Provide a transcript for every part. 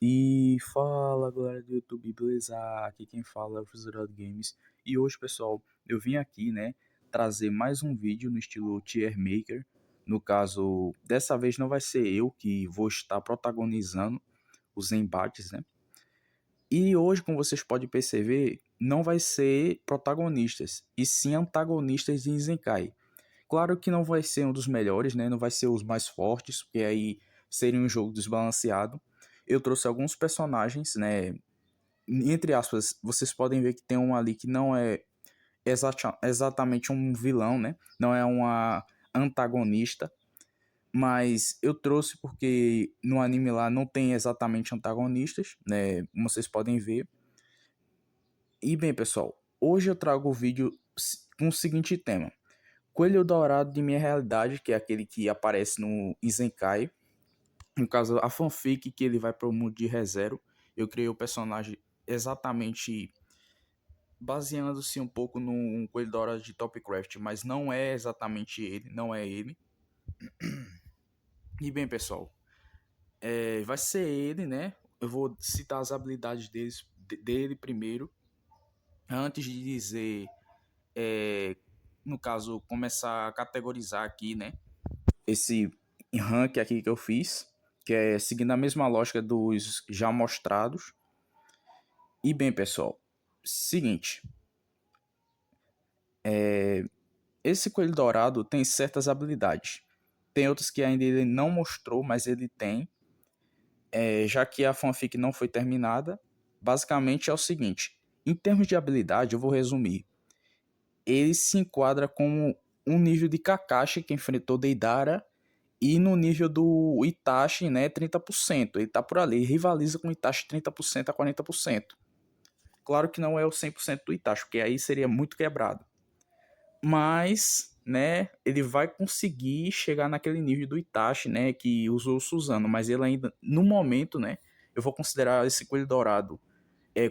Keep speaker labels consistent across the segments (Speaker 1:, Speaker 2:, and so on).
Speaker 1: E fala galera do YouTube, beleza? Aqui quem fala é o Fuzurado Games. E hoje, pessoal, eu vim aqui, né, trazer mais um vídeo no estilo Tier Maker. No caso, dessa vez não vai ser eu que vou estar protagonizando os embates, né? E hoje, como vocês podem perceber, não vai ser protagonistas, e sim antagonistas de Zenkai. Claro que não vai ser um dos melhores, né? Não vai ser os mais fortes, porque aí seria um jogo desbalanceado. Eu trouxe alguns personagens, né? Entre aspas, vocês podem ver que tem um ali que não é exatamente um vilão, né? Não é uma antagonista. Mas eu trouxe porque no anime lá não tem exatamente antagonistas, né? Como vocês podem ver. E bem, pessoal, hoje eu trago o vídeo com o seguinte tema. Coelho Dourado de Minha Realidade, que é aquele que aparece no Izenkai. No caso, a fanfic que ele vai para o mundo de ReZero. Eu criei o personagem exatamente baseando-se um pouco no Coelho Dourado de Topcraft, mas não é exatamente ele, não é ele. E bem, pessoal, vai ser ele, né? Eu vou citar as habilidades dele primeiro, antes de dizer, no caso, começar a categorizar aqui, né? Esse rank aqui que eu fiz, que é seguindo a mesma lógica dos já mostrados. E bem, pessoal, seguinte, esse coelho dourado tem certas habilidades. Tem outras que ainda ele não mostrou, mas ele tem. Já que a fanfic não foi terminada, basicamente é o seguinte: em termos de habilidade, eu vou resumir. Ele se enquadra como um nível de Kakashi que enfrentou Deidara. E no nível do Itachi, né, 30%. Ele tá por ali, ele rivaliza com o Itachi 30% a 40%. Claro que não é o 100% do Itachi, porque aí seria muito quebrado. Mas, né, ele vai conseguir chegar naquele nível do Itachi, né, que usou o Suzano. Mas ele ainda, no momento, né, eu vou considerar esse Coelho Dourado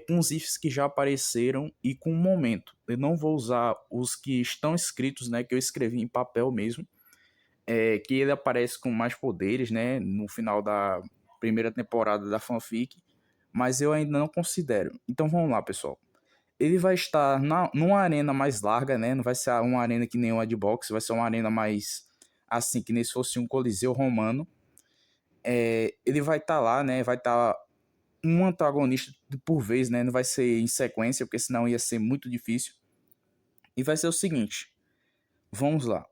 Speaker 1: com os ifs que já apareceram e com o momento. Eu não vou usar os que estão escritos, né, que eu escrevi em papel mesmo, que ele aparece com mais poderes, né, no final da primeira temporada da fanfic, mas eu ainda não considero. Então vamos lá, pessoal. Ele vai estar numa arena mais larga, né, não vai ser uma arena que nem uma de boxe, vai ser uma arena mais assim, que nem se fosse um coliseu romano. Ele vai estar lá, né, vai estar um antagonista por vez, né, não vai ser em sequência, porque senão ia ser muito difícil. E vai ser o seguinte, vamos lá.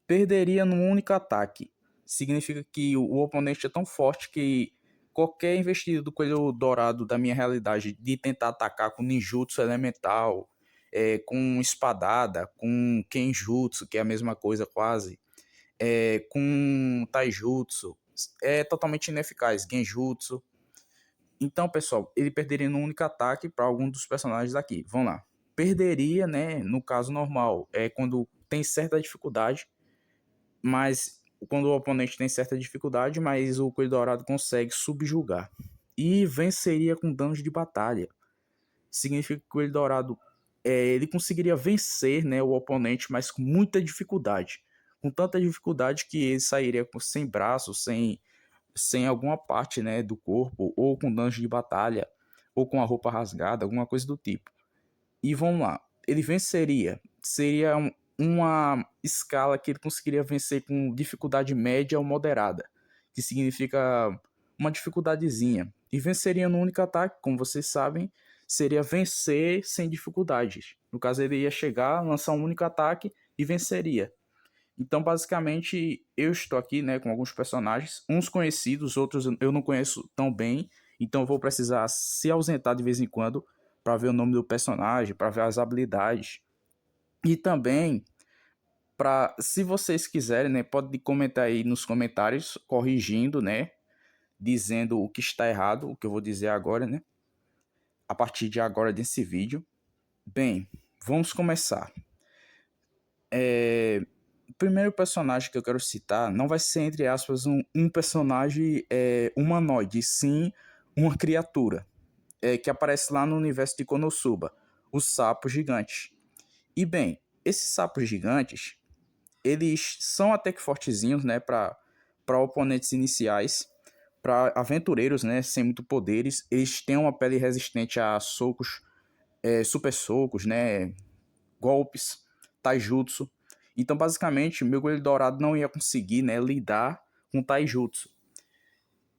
Speaker 1: Perderia num único ataque. Significa que o oponente é tão forte que qualquer investida do Coelho Dourado da minha realidade de tentar atacar com ninjutsu elemental, com espadada, com kenjutsu, que é a mesma coisa quase, com taijutsu, é totalmente ineficaz, genjutsu. Então, pessoal, ele perderia num único ataque para algum dos personagens aqui. Vamos lá. Perderia, né, no caso normal, quando tem certa dificuldade, mas quando o oponente tem certa dificuldade, mas o Coelho Dourado consegue subjugar. E venceria com danos de batalha. Significa que o Coelho Dourado ele conseguiria vencer, né, o oponente, mas com muita dificuldade. Com tanta dificuldade que ele sairia sem braços, sem alguma parte, né, do corpo, ou com danos de batalha, ou com a roupa rasgada, alguma coisa do tipo. E vamos lá, ele venceria. Seria uma escala que ele conseguiria vencer com dificuldade média ou moderada, que significa uma dificuldadezinha. E venceria no único ataque, como vocês sabem, seria vencer sem dificuldades. No caso, ele ia chegar, lançar um único ataque e venceria. Então, basicamente, eu estou aqui, né, com alguns personagens, uns conhecidos, outros eu não conheço tão bem, então eu vou precisar se ausentar de vez em quando para ver o nome do personagem, para ver as habilidades. E também, para, se vocês quiserem, né, pode comentar aí nos comentários, corrigindo, né, dizendo o que está errado, o que eu vou dizer agora, né, a partir de agora desse vídeo. Bem, vamos começar. O primeiro personagem que eu quero citar não vai ser, entre aspas, um personagem humanoide, sim uma criatura que aparece lá no universo de Konosuba, os sapos gigantes. E bem, esses sapos gigantes, eles são até que fortezinhos, né, para oponentes iniciais, para aventureiros, né, sem muito poderes, eles têm uma pele resistente a socos, super socos, né, golpes, taijutsu. Então, basicamente, meu Coelho Dourado não ia conseguir, né, lidar com taijutsu.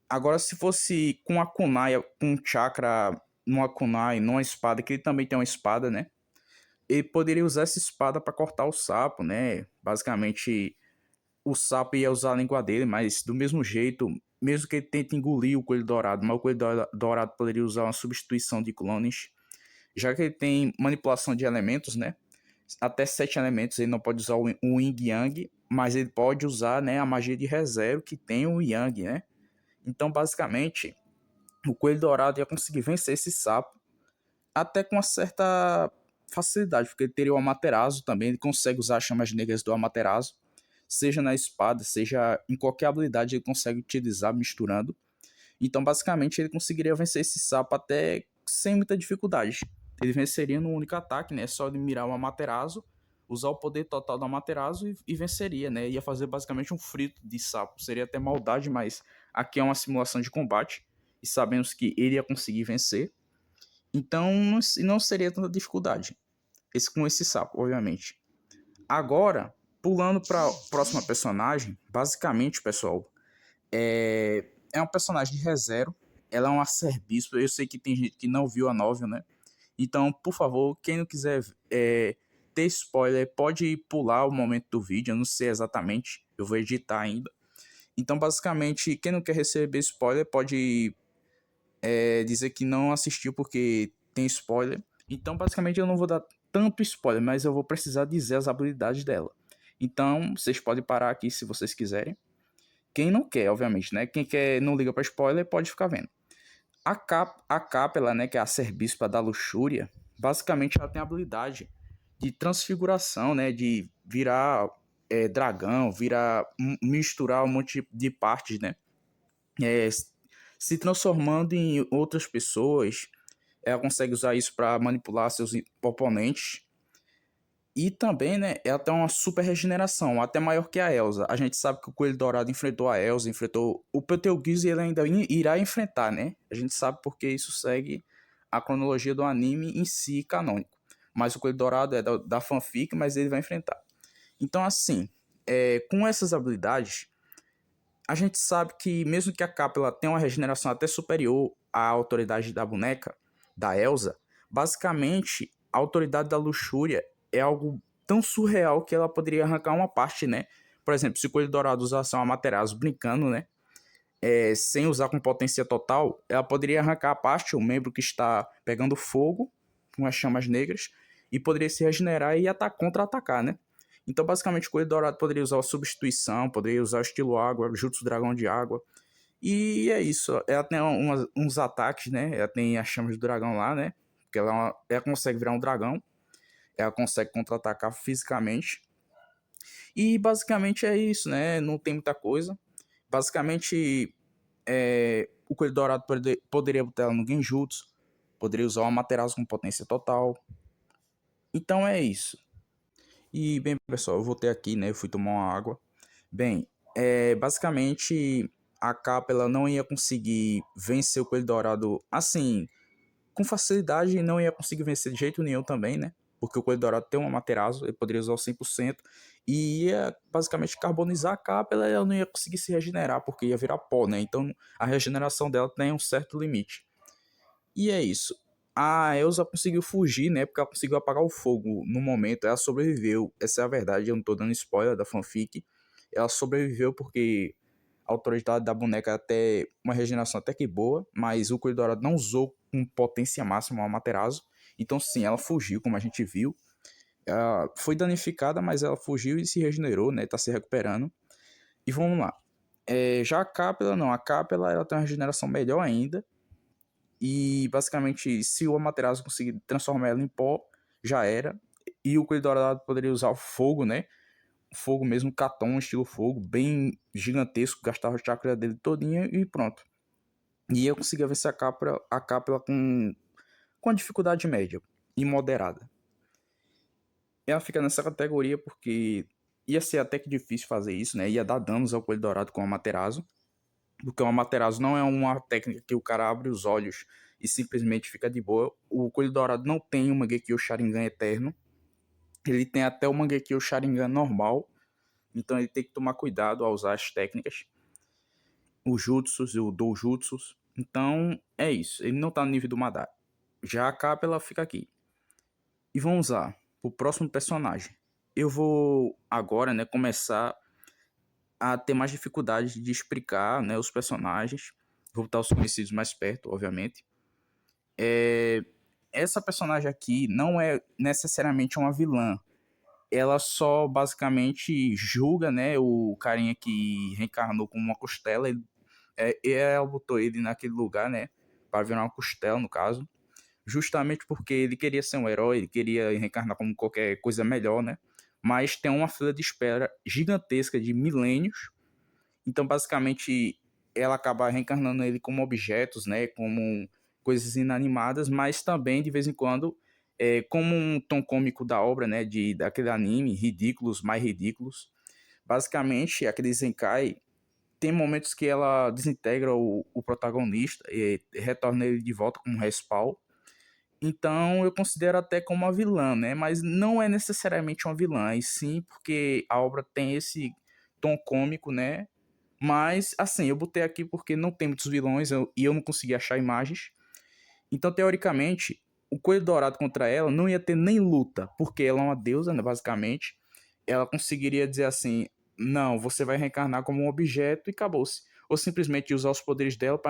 Speaker 1: Agora, se fosse com a kunai, com um chakra numa kunai, numa espada, que ele também tem uma espada, né, ele poderia usar essa espada para cortar o sapo, né, basicamente o sapo ia usar a língua dele, mas do mesmo jeito, mesmo que ele tente engolir o Coelho Dourado, mas o Coelho Dourado poderia usar uma substituição de clones, já que ele tem manipulação de elementos, né? Até 7 elementos, ele não pode usar o Yin Yang, mas ele pode usar, né, a magia de ReZero que tem o Yang, né? Então, basicamente, o Coelho Dourado ia conseguir vencer esse sapo até com uma certa facilidade, porque ele teria o Amaterasu também, ele consegue usar as chamas negras do Amaterasu, seja na espada, seja em qualquer habilidade ele consegue utilizar misturando. Então, basicamente, ele conseguiria vencer esse sapo até sem muita dificuldade. Ele venceria no único ataque, né? Só de mirar o Amaterasu, usar o poder total do Amaterasu e venceria, né? Ia fazer basicamente um frito de sapo. Seria até maldade, mas aqui é uma simulação de combate e sabemos que ele ia conseguir vencer. Então, não seria tanta dificuldade com esse sapo, obviamente. Agora, pulando para a próxima personagem, basicamente, pessoal, é um personagem de ReZero. Ela é uma Acerbispo. Eu sei que tem gente que não viu a novel, né? Então, por favor, quem não quiser ter spoiler, pode pular o momento do vídeo. Eu não sei exatamente, eu vou editar ainda. Então, basicamente, quem não quer receber spoiler pode dizer que não assistiu porque tem spoiler. Então, basicamente, eu não vou dar tanto spoiler, mas eu vou precisar dizer as habilidades dela. Então, vocês podem parar aqui se vocês quiserem. Quem não quer, obviamente, né? Quem quer não liga para spoiler pode ficar vendo. A Capela, né, que é a Acerbispa da Luxúria, basicamente ela tem a habilidade de transfiguração, né, de virar dragão, misturar um monte de partes, né, é, se transformando em outras pessoas. Ela consegue usar isso para manipular seus oponentes. E também, né, ela tem uma super regeneração, até maior que a Elsa. A gente sabe que o Coelho Dourado enfrentou a Elsa, enfrentou o Betelgeuse e ele ainda irá enfrentar, né? A gente sabe porque isso segue a cronologia do anime em si canônico. Mas o Coelho Dourado é da fanfic, mas ele vai enfrentar. Então, assim, com essas habilidades, a gente sabe que mesmo que a Capela tenha uma regeneração até superior à autoridade da boneca, da Elsa, basicamente a autoridade da luxúria é algo tão surreal que ela poderia arrancar uma parte, né? Por exemplo, se o Coelho Dourado usasse uma Amaterasu brincando, né? Sem usar com potência total, ela poderia arrancar a parte, o membro que está pegando fogo, com as chamas negras, e poderia se regenerar e contra-atacar, né? Então, basicamente, o Coelho Dourado poderia usar a substituição, poderia usar o estilo água, Jutsu Dragão de Água. E é isso. Ela tem uns ataques, né? Ela tem as chamas do dragão lá, né? Porque ela consegue virar um dragão. Ela consegue contra-atacar fisicamente. E basicamente é isso, né? Não tem muita coisa. Basicamente, o Coelho Dourado poderia botar ela no Genjutsu. Poderia usar uma Materasu com potência total. Então é isso. E, bem, pessoal, eu voltei aqui, né? Eu fui tomar uma água. Bem, basicamente a capa ela não ia conseguir vencer o Coelho Dourado assim, com facilidade, e não ia conseguir vencer de jeito nenhum também, né? Porque o Coelho Dourado tem uma Materasu, ele poderia usar o 100% e ia basicamente carbonizar a capa, ela não ia conseguir se regenerar, porque ia virar pó, né? Então a regeneração dela tem um certo limite. E é isso. A Elsa conseguiu fugir, né? Porque ela conseguiu apagar o fogo no momento. Ela sobreviveu. Essa é a verdade. Eu não tô dando spoiler da fanfic. Ela sobreviveu porque a autoridade da boneca até uma regeneração até que boa, mas o Coelho Dourado não usou com potência máxima a Amaterasu. Então, sim, ela fugiu, como a gente viu. Ela foi danificada, mas ela fugiu e se regenerou, né? Tá se recuperando. E vamos lá. Já a Capela, não. A Capela ela tem uma regeneração melhor ainda. E basicamente, se o Amaterasu conseguir transformar ela em pó, já era. E o Coelho Dourado poderia usar o fogo, né? Fogo mesmo, Katon, estilo fogo, bem gigantesco, gastava o chakra dele todinha e pronto. E eu conseguia vencer a Capela com a dificuldade média e moderada. Ela fica nessa categoria porque ia ser até que difícil fazer isso, né? Ia dar danos ao Coelho Dourado com o Amaterasu. porque o Amaterasu não é uma técnica que o cara abre os olhos e simplesmente fica de boa. O Coelho Dourado não tem o Mangekyo Sharingan eterno, ele tem até o Mangekyo Sharingan normal, então ele tem que tomar cuidado ao usar as técnicas, os jutsus e o doujutsus. Então é isso, ele não tá no nível do Madara. Já a capa ela fica aqui. E vamos lá, o próximo personagem. Eu vou agora, né, começar a ter mais dificuldade de explicar, né, os personagens. Vou botar os conhecidos mais perto, obviamente. Essa personagem aqui não é necessariamente uma vilã. Ela só basicamente julga, né, o carinha que reencarnou como uma costela. Ela botou ele naquele lugar, né, para virar uma costela, no caso. Justamente porque ele queria ser um herói, ele queria reencarnar como qualquer coisa melhor, né? Mas tem uma fila de espera gigantesca de milênios. Então, basicamente, ela acaba reencarnando ele como objetos, né? Como coisas inanimadas, mas também, de vez em quando, como um tom cômico da obra, né? Daquele anime, ridículos, mais ridículos. Basicamente, aquele Zenkai tem momentos que ela desintegra o protagonista e retorna ele de volta como respawn. Então eu considero até como uma vilã, né? Mas não é necessariamente uma vilã, e sim porque a obra tem esse tom cômico, né? Mas, assim, eu botei aqui porque não tem muitos vilões e eu não consegui achar imagens. Então, teoricamente, o Coelho Dourado contra ela não ia ter nem luta, porque ela é uma deusa, né, basicamente. Ela conseguiria dizer assim: não, você vai reencarnar como um objeto e acabou-se. Ou simplesmente usar os poderes dela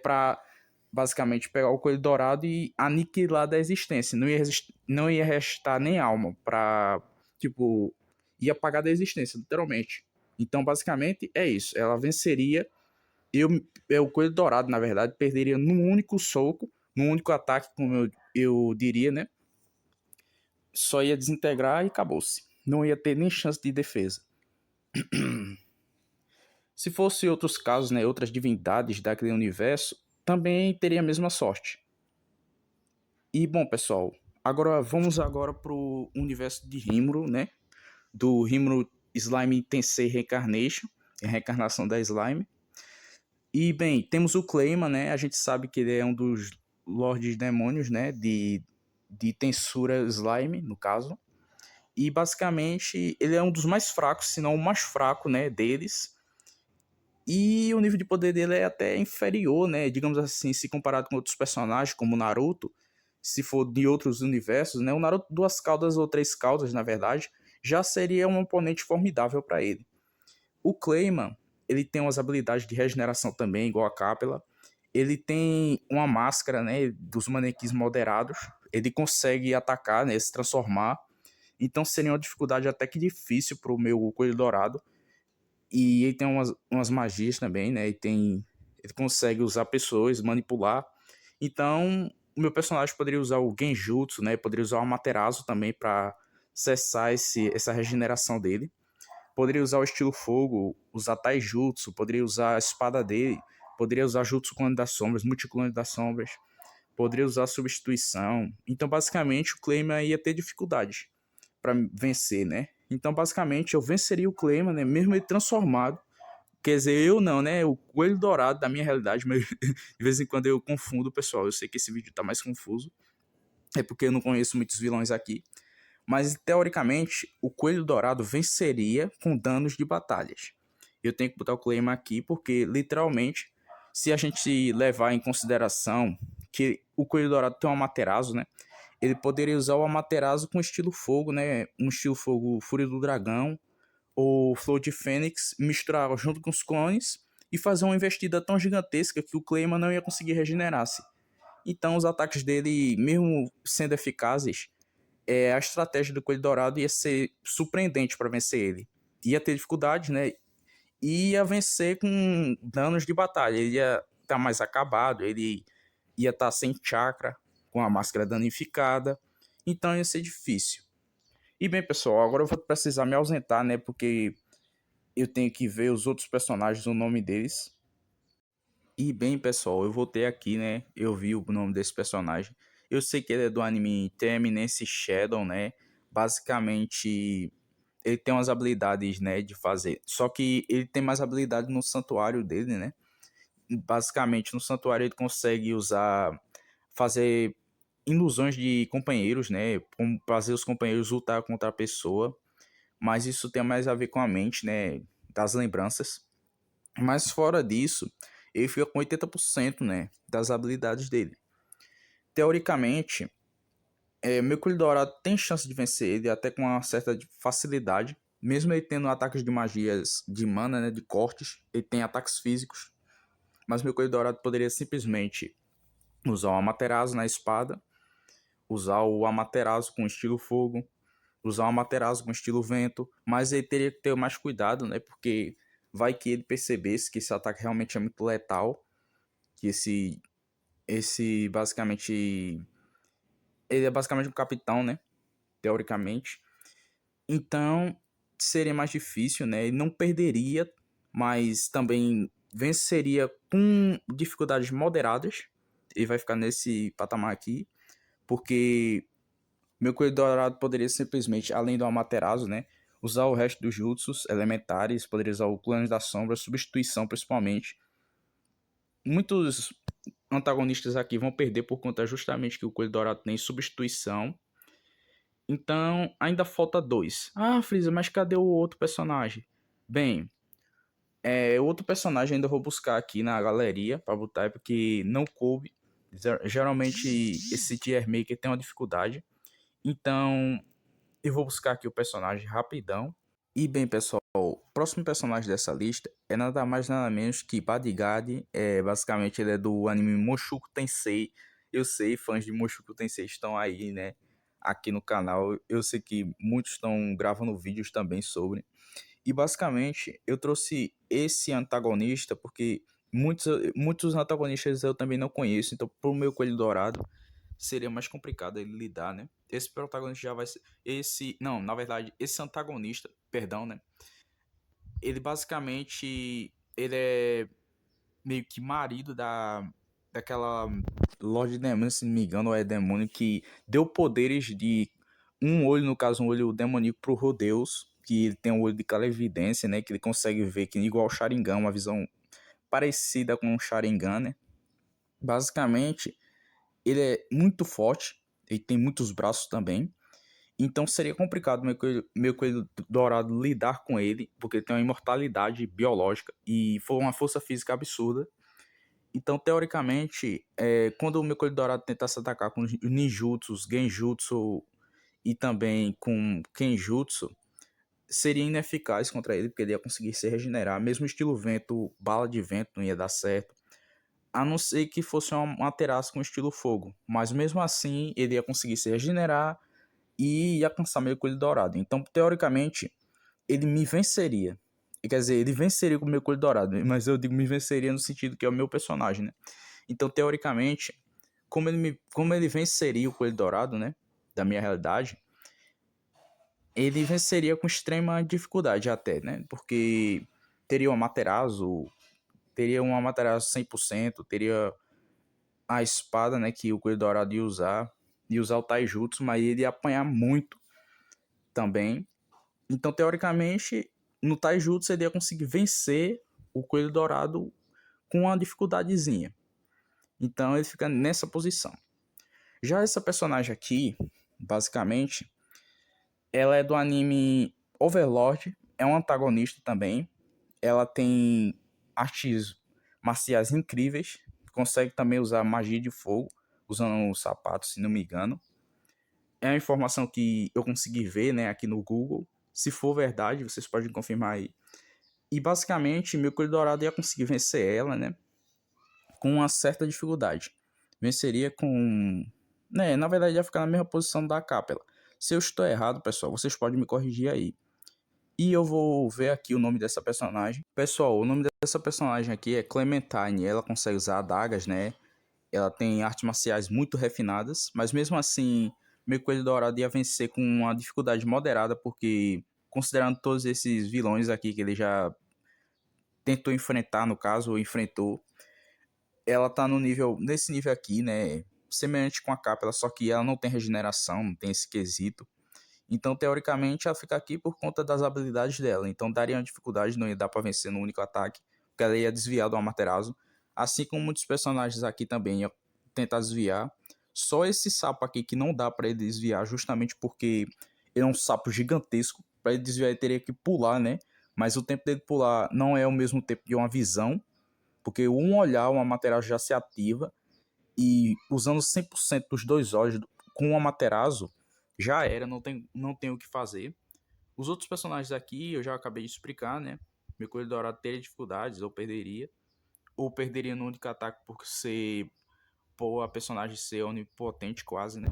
Speaker 1: para basicamente pegar o Coelho Dourado e aniquilar da existência. Não ia restar nem alma para, tipo, ia apagar da existência, literalmente. Então, basicamente, é isso. Ela venceria. O Coelho Dourado, na verdade, perderia num único soco, num único ataque, como eu diria, né? Só ia desintegrar e acabou-se. Não ia ter nem chance de defesa. Se fosse outros casos, né, outras divindades daquele universo, também teria a mesma sorte. E bom, pessoal, agora vamos agora pro universo de Rimuru, né? Do Rimuru Slime Tensei Reincarnation, a reencarnação da Slime. E bem, temos o Clayman, né? A gente sabe que ele é um dos Lordes Demônios, né? De Tensura Slime, no caso. E basicamente ele é um dos mais fracos, se não o mais fraco, né? Deles. E o nível de poder dele é até inferior, né? Digamos assim, se comparado com outros personagens, como o Naruto, se for de outros universos, né? O Naruto, duas caudas ou três caudas, na verdade, já seria um oponente formidável para ele. O Clayman, ele tem umas habilidades de regeneração também, igual a Capela. Ele tem uma máscara, né, dos manequins moderados. Ele consegue atacar, né, se transformar. Então seria uma dificuldade até que difícil para o meu Coelho Dourado. E ele tem umas magias também, né? Ele consegue usar pessoas, manipular. Então, o meu personagem poderia usar o Genjutsu, né? Poderia usar o Amaterasu também para cessar essa regeneração dele. Poderia usar o estilo fogo, usar Taijutsu, poderia usar a espada dele, poderia usar Jutsu Clone das Sombras, Multiclone das Sombras, poderia usar substituição. Então, basicamente, o Clayman ia ter dificuldade para vencer, né? Então, basicamente, eu venceria o Clayman, né? Mesmo ele transformado. Quer dizer, eu não, né? O Coelho Dourado da minha realidade, mas de vez em quando eu confundo, pessoal. Eu sei que esse vídeo tá mais confuso. É porque eu não conheço muitos vilões aqui. Mas, teoricamente, o Coelho Dourado venceria com danos de batalhas. Eu tenho que botar o Clayman aqui porque, literalmente, se a gente levar em consideração que o Coelho Dourado tem um Amaterasu, né? Ele poderia usar o Amaterasu com estilo fogo, né? Um estilo fogo Fúria do Dragão ou Flow de Fênix, misturar junto com os clones e fazer uma investida tão gigantesca que o Clayman não ia conseguir regenerar-se. Então, os ataques dele, mesmo sendo eficazes, a estratégia do Coelho Dourado ia ser surpreendente para vencer ele. Ia ter dificuldades, né? E ia vencer com danos de batalha. Ele ia estar mais acabado, ele ia estar sem chakra, com a máscara danificada. Então ia ser difícil. E bem, pessoal, agora eu vou precisar me ausentar, né? Porque eu tenho que ver os outros personagens, o nome deles. E bem, pessoal, eu voltei aqui, né? Eu vi o nome desse personagem. Eu sei que ele é do anime The Eminence Shadow, né? Basicamente, ele tem umas habilidades, né, de fazer. Só que ele tem mais habilidade no santuário dele, né? Basicamente, no santuário ele consegue fazer ilusões de companheiros, né? Como fazer os companheiros lutar contra a pessoa. Mas isso tem mais a ver com a mente, né? Das lembranças. Mas fora disso, ele fica com 80%, né? Das habilidades dele. Teoricamente, Mercúrio Dourado tem chance de vencer ele até com uma certa facilidade. Mesmo ele tendo ataques de magias de mana, né? De cortes, ele tem ataques físicos. Mas Mercúrio Dourado poderia simplesmente usar o Amaterasu na espada, usar o Amaterasu com estilo fogo, usar o Amaterasu com estilo vento, mas ele teria que ter mais cuidado, né? Porque vai que ele percebesse que esse ataque realmente é muito letal, que esse basicamente ele é basicamente um capitão, né? Teoricamente. Então seria mais difícil, né? Ele não perderia, mas também venceria com dificuldades moderadas. Ele vai ficar nesse patamar aqui, porque meu Coelho Dourado poderia simplesmente, além do Amaterasu, né, usar o resto dos jutsus elementares, poderia usar o Clãs da Sombra, substituição principalmente. Muitos antagonistas aqui vão perder por conta justamente que o Coelho Dourado tem substituição. Então, ainda falta dois. Ah, Freeza, mas cadê o outro personagem? Bem, o outro personagem ainda vou buscar aqui na galeria para botar, porque não coube. Geralmente esse tier maker tem uma dificuldade. Então, eu vou buscar aqui o personagem rapidão. E bem, pessoal, o próximo personagem dessa lista é nada mais nada menos que Bodyguard. Basicamente, ele é do anime Mushoku Tensei. Eu sei, fãs de Mushoku Tensei estão aí, né? Aqui no canal. Eu sei que muitos estão gravando vídeos também sobre. E basicamente, eu trouxe esse antagonista porque muitos antagonistas eu também não conheço. Então, pro meu Coelho Dourado, seria mais complicado ele lidar, né? Esse protagonista já vai ser. Não, na verdade, esse antagonista, perdão, né? Ele basicamente. Ele é meio que marido daquela Lorde Demônio, se não me engano, ou é demônio, que deu poderes de um olho, no caso, um olho demoníaco pro Rodeus, que ele tem um olho de clarividência, né? Que ele consegue ver que igual o Sharingan, uma visão parecida com o Sharingan, né? Basicamente, ele é muito forte, ele tem muitos braços também. Então seria complicado meu coelho dourado lidar com ele, porque ele tem uma imortalidade biológica e foi uma força física absurda. Então, teoricamente, quando o meu coelho dourado tentasse atacar com ninjutsus, genjutsu e também com kenjutsu, seria ineficaz contra ele, porque ele ia conseguir se regenerar. Mesmo estilo vento, bala de vento não ia dar certo. A não ser que fosse uma Amaterasu com estilo fogo. Mas mesmo assim, ele ia conseguir se regenerar e ia alcançar meu coelho dourado. Então, teoricamente, ele me venceria. Quer dizer, ele venceria com o meu coelho dourado. Mas eu digo me venceria no sentido que é o meu personagem, né? Então, teoricamente, como ele venceria o coelho dourado, né? Da minha realidade, ele venceria com extrema dificuldade até, né? Porque teria um Amaterasu 100%, teria a espada, né, que o Coelho Dourado ia usar o Taijutsu, mas ele ia apanhar muito também. Então, teoricamente, no Taijutsu ele ia conseguir vencer o Coelho Dourado com uma dificuldadezinha. Então, ele fica nessa posição. Já essa personagem aqui, basicamente, ela é do anime Overlord, é um antagonista também. Ela tem artes marciais incríveis, consegue também usar magia de fogo, usando os sapatos, se não me engano. É a informação que eu consegui ver, né, aqui no Google. Se for verdade, vocês podem confirmar aí. E basicamente, meu Coelho Dourado ia conseguir vencer ela, né, com uma certa dificuldade. Venceria com... né, na verdade ia ficar na mesma posição da Capela. Se eu estou errado, pessoal, vocês podem me corrigir aí. E eu vou ver aqui o nome dessa personagem. Pessoal, o nome dessa personagem aqui é Clementine. Ela consegue usar adagas, né? Ela tem artes marciais muito refinadas. Mas mesmo assim, meu Coelho Dourado ia vencer com uma dificuldade moderada. Porque, considerando todos esses vilões aqui que ele já tentou enfrentar, no caso, ou enfrentou, ela tá nesse nível aqui, né? Semelhante com a Capela, só que ela não tem regeneração, não tem esse quesito. Então, teoricamente, ela fica aqui por conta das habilidades dela. Então, daria uma dificuldade, não ia dar pra vencer no único ataque, porque ela ia desviar do Amaterasu. Assim como muitos personagens aqui também iam tentar desviar. Só esse sapo aqui que não dá pra ele desviar, justamente porque ele é um sapo gigantesco. Pra ele desviar, ele teria que pular, né? Mas o tempo dele pular não é o mesmo tempo de uma visão, porque um olhar, uma Amaterasu já se ativa, e usando 100% dos dois olhos com o Amaterasu, já era, não tem o que fazer. Os outros personagens aqui, eu já acabei de explicar, né? Meu Coelho Dourado teria dificuldades, ou perderia no único ataque por a personagem ser onipotente quase, né?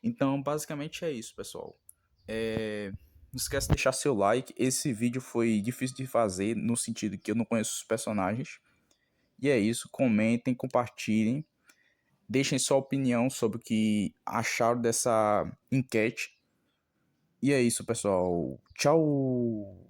Speaker 1: Então, basicamente é isso, pessoal. Não esquece de deixar seu like. Esse vídeo foi difícil de fazer, no sentido que eu não conheço os personagens. E é isso, comentem, compartilhem. Deixem sua opinião sobre o que acharam dessa enquete. E é isso, pessoal. Tchau!